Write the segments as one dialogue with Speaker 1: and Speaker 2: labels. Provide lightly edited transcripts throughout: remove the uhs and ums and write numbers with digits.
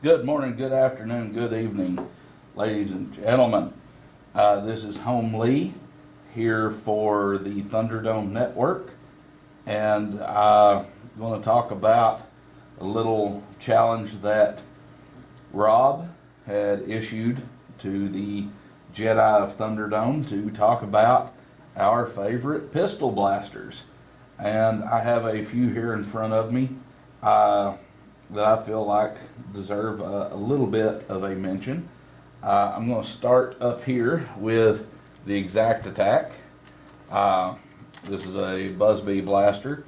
Speaker 1: Good morning, good afternoon, good evening, ladies and gentlemen. This is Homelee here for the Thunderdome Network, and I'm going to talk about a little challenge that Rob had issued to the Jedi of Thunderdome to talk about our favorite pistol blasters. And I have a few here in front of me that I feel like deserve a little bit of a mention. I'm going to start up here with the Exact Attack. This is a Busby blaster.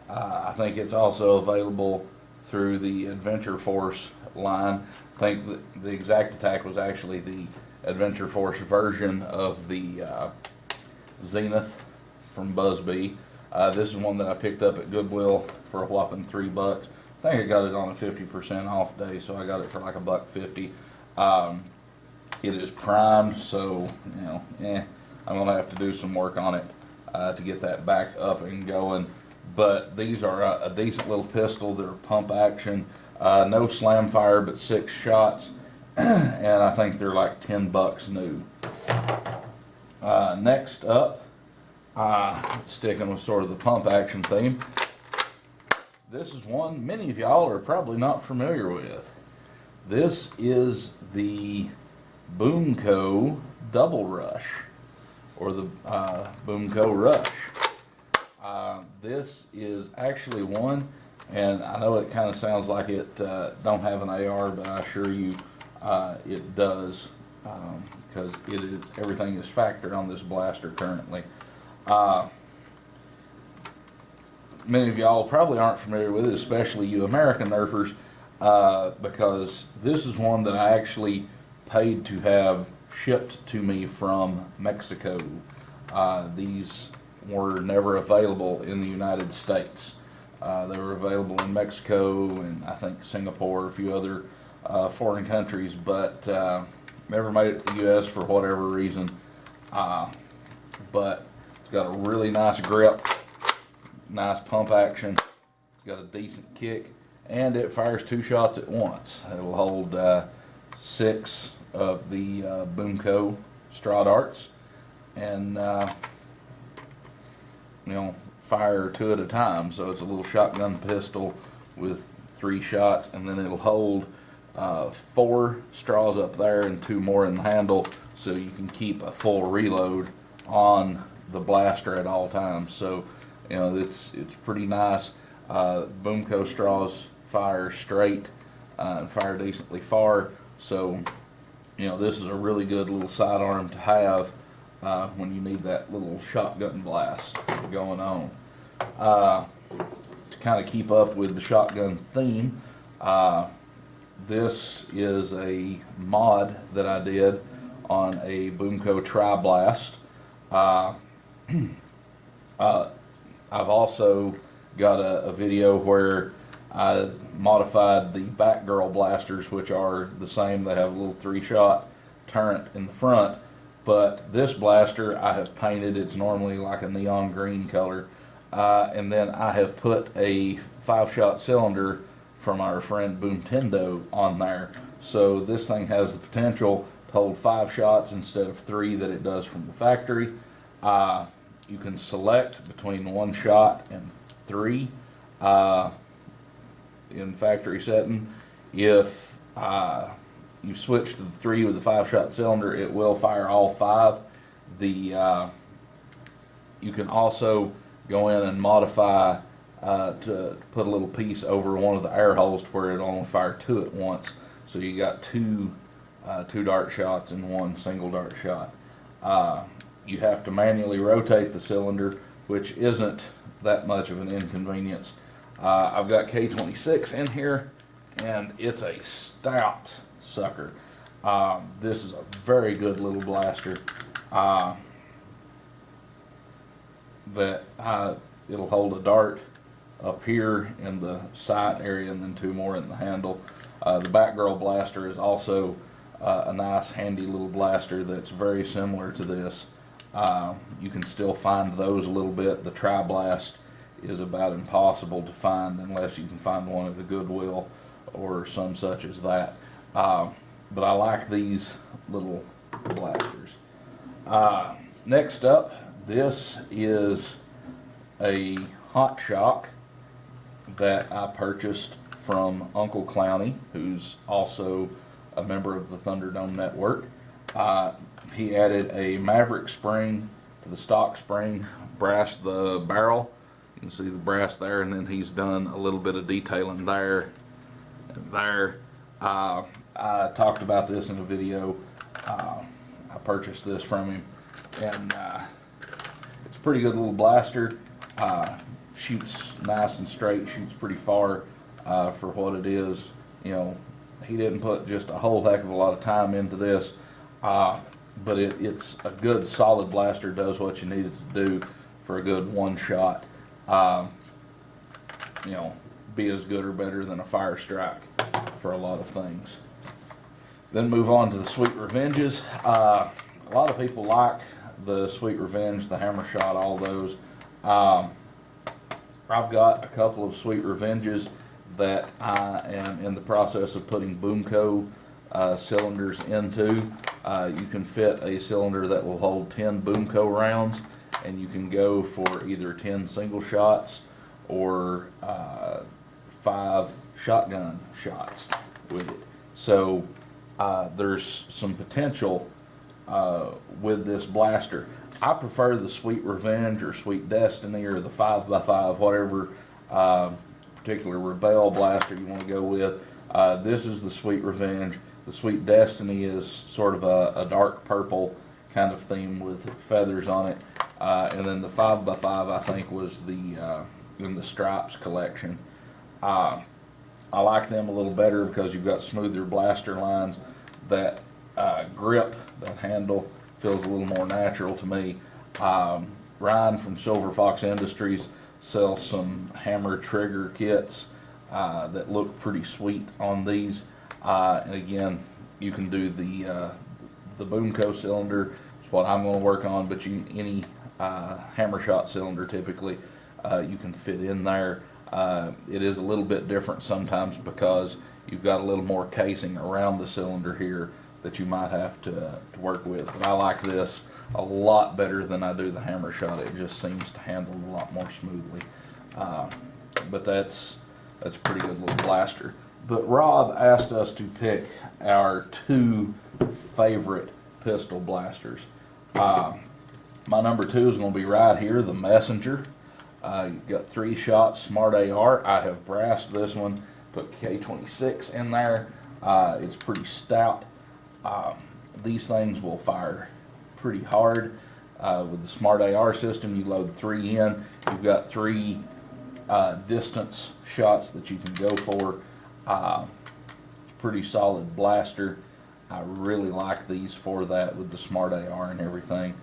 Speaker 1: I think it's also available through the Adventure Force line. I think the Exact Attack was actually the Adventure Force version of the Zenith from Busby. This is one that I picked up at Goodwill for a whopping $3. I think I got it on a 50% off day, so I got it for like $1.50. It is primed, so I'm gonna have to do some work on it to get that back up and going. But these are a decent little pistol. They're pump action, no slam fire, but 6 shots, and I think they're like $10 new. Next up, sticking with sort of the pump action theme. This is one many of y'all are probably not familiar with. This is the Boomco Double Rush, or the Boomco Rush. This is actually one, and I know it kind of sounds like it don't have an AR, but I assure you it does, because everything is factored on this blaster currently. Many of y'all probably aren't familiar with it, especially you American nerfers, because this is one that I actually paid to have shipped to me from Mexico. These were never available in the United States. They were available in Mexico and I think Singapore, a few other foreign countries, but never made it to the U.S. for whatever reason. But it's got a really nice grip. Nice pump action. It's got a decent kick, and it fires 2 shots at once. It'll hold 6 of the Boomco straw darts, and fire 2 at a time. So it's a little shotgun pistol with 3 shots, and then it'll hold 4 straws up there and 2 more in the handle, so you can keep a full reload on the blaster at all times. So it's pretty nice. Boomco straws fire straight and fire decently far, so this is a really good little sidearm to have when you need that little shotgun blast going on. To kind of keep up with the shotgun theme, this is a mod that I did on a Boomco Tri-Blast. I've also got a video where I modified the Batgirl blasters, which are the same. They have a little 3-shot turret in the front, but this blaster I have painted. It's normally like a neon green color, and then I have put a 5-shot cylinder from our friend Boomtendo on there. So this thing has the potential to hold 5 shots instead of 3 that it does from the factory. You can select between 1 shot and 3 in factory setting. If you switch to the 3 with the 5-shot cylinder, it will fire all 5. You can also go in and modify to put a little piece over one of the air holes to where it only fire 2 at once. So you got 2 dart shots in 1 single dart shot. You have to manually rotate the cylinder, which isn't that much of an inconvenience. I've got K26 in here, and it's a stout sucker. This is a very good little blaster. It'll hold a dart up here in the sight area and then 2 more in the handle. The Batgirl blaster is also a nice handy little blaster that's very similar to this. You can still find those a little bit. The Tri-Blast is about impossible to find unless you can find one at a Goodwill or some such as that. but I like these little blasters. Next up, this is a hot shock that I purchased from Uncle Clowney, who's also a member of the Thunderdome Network. He added a Maverick spring to the stock spring, brassed the barrel. You can see the brass there, and then he's done a little bit of detailing there and there. I talked about this in a video. I purchased this from him, and it's a pretty good little blaster. Shoots nice and straight, shoots pretty far for what it is. You know, he didn't put just a whole heck of a lot of time into this, but it's a good solid blaster, does what you need it to do for a good one shot. You know, be as good or better than a Fire Strike for a lot of things. Then move on to the Sweet Revenges. A lot of people like the Sweet Revenge, the Hammer Shot, all those. I've got a couple of Sweet Revenges that I am in the process of putting Boomco cylinders into. You can fit a cylinder that will hold 10 Boomco rounds, and you can go for either 10 single shots or 5 shotgun shots with it. So there's some potential with this blaster. I prefer the Sweet Revenge or Sweet Destiny or the 5x5, whatever particular Rebel blaster you want to go with. This is the Sweet Revenge. The Sweet Destiny is sort of a dark purple kind of theme with feathers on it. And then the 5x5, I think, was the in the Stripes collection. I like them a little better because you've got smoother blaster lines. That grip, that handle, feels a little more natural to me. Ryan from Silver Fox Industries sells some hammer trigger kits that look pretty sweet on these. And again, you can do the Boomco cylinder. It's what I'm going to work on, but any hammer shot cylinder typically you can fit in there. It is a little bit different sometimes because you've got a little more casing around the cylinder here that you might have to work with. But I like this a lot better than I do the hammer shot. It just seems to handle a lot more smoothly. But that's a pretty good little blaster. But Rob asked us to pick our 2 favorite pistol blasters. My number 2 is going to be right here, the Messenger. You've got 3 shots, Smart AR. I have brassed this one, put K26 in there. It's pretty stout. These things will fire pretty hard. With the Smart AR system, you load 3 in. You've got 3 distance shots that you can go for. Pretty solid blaster. I really like these for that with the Smart AR and everything.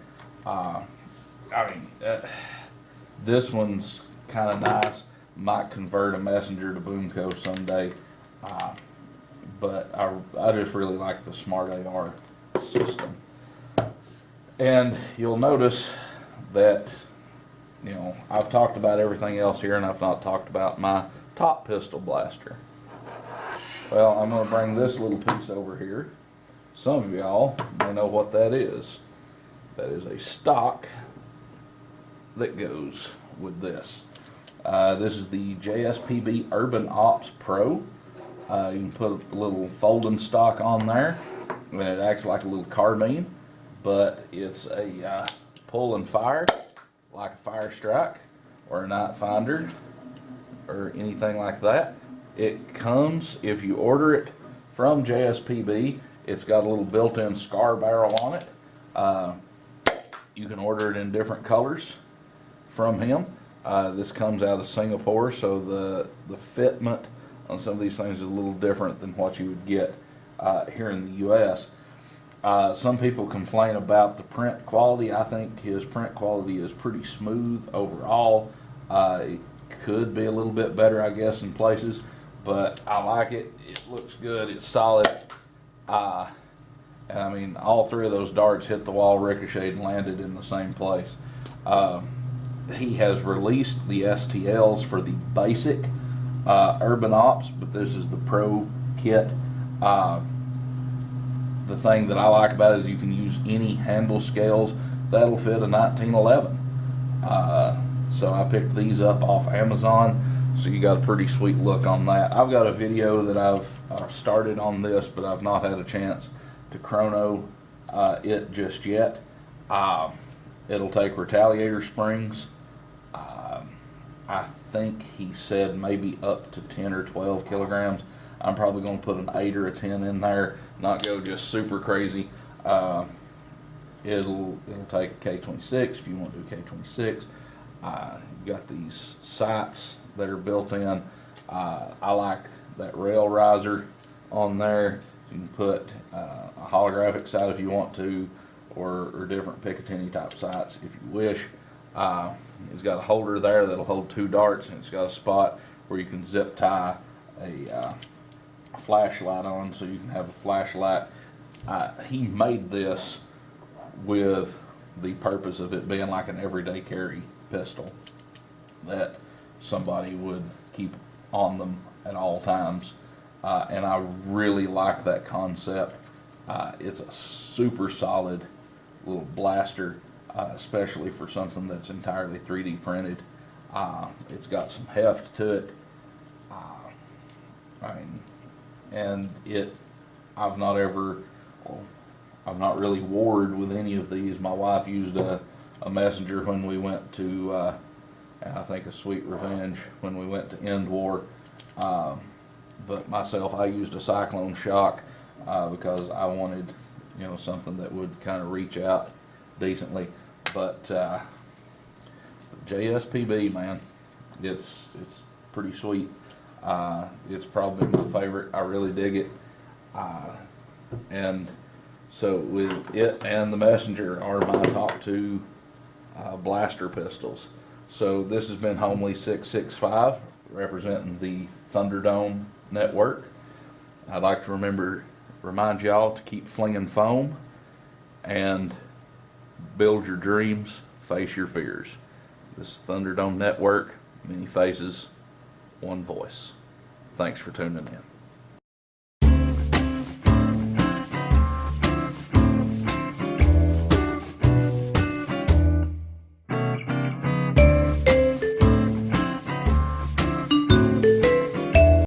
Speaker 1: This one's kind of nice. Might convert a Messenger to Boomco someday. But I just really like the Smart AR system. And you'll notice that, you know, I've talked about everything else here and I've not talked about my top pistol blaster. Well, I'm going to bring this little piece over here. Some of y'all may know what that is. That is a stock that goes with this. This is the JSPB Urban Ops Pro. You can put a little folding stock on there, and it acts like a little carbine, but it's a pull and fire, like a Fire Strike or a Night Finder or anything like that. It comes, if you order it from JSPB, it's got a little built-in scar barrel on it. You can order it in different colors from him. This comes out of Singapore, so the fitment on some of these things is a little different than what you would get here in the U.S. Some people complain about the print quality. I think his print quality is pretty smooth overall. It could be a little bit better, I guess, in places, but I like it. It looks good. It's solid. And I mean, all 3 of those darts hit the wall, ricocheted, and landed in the same place. He has released the STLs for the basic Urban Ops, but this is the Pro kit. the thing that I like about it is you can use any handle scales that'll fit a 1911. So I picked these up off Amazon, so you got a pretty sweet look on that. I've got a video that I've started on this, but I've not had a chance to chrono it just yet. It'll take retaliator springs. I think he said maybe up to 10 or 12 kilograms. I'm probably going to put an 8 or a 10 in there, not go just super crazy. It'll take a K26 if you want to do K26. You've got these sights that are built in. I like that rail riser on there. You can put a holographic sight if you want to, or different Picatinny type sights if you wish. It's got a holder there that'll hold 2 darts, and it's got a spot where you can zip tie a flashlight on, so you can have a flashlight. He made this with the purpose of it being like an everyday carry pistol that somebody would keep on them at all times, and I really like that concept. It's a super solid little blaster, especially for something that's entirely 3D printed. It's got some heft to it. I've not really warred with any of these. My wife used a messenger when we went to, I think a Sweet Revenge when we went to end war. But myself, I used a cyclone shock because I wanted, something that would kind of reach out decently. But JSPB, man, it's pretty sweet. It's probably my favorite. I really dig it. And so with it and the Messenger are my top 2 blaster pistols. So this has been Homelee 665 representing the Thunderdome network. I'd like to remind y'all to keep flinging foam and build your dreams, face your fears. This is Thunderdome Network, many faces, one voice. Thanks for tuning in.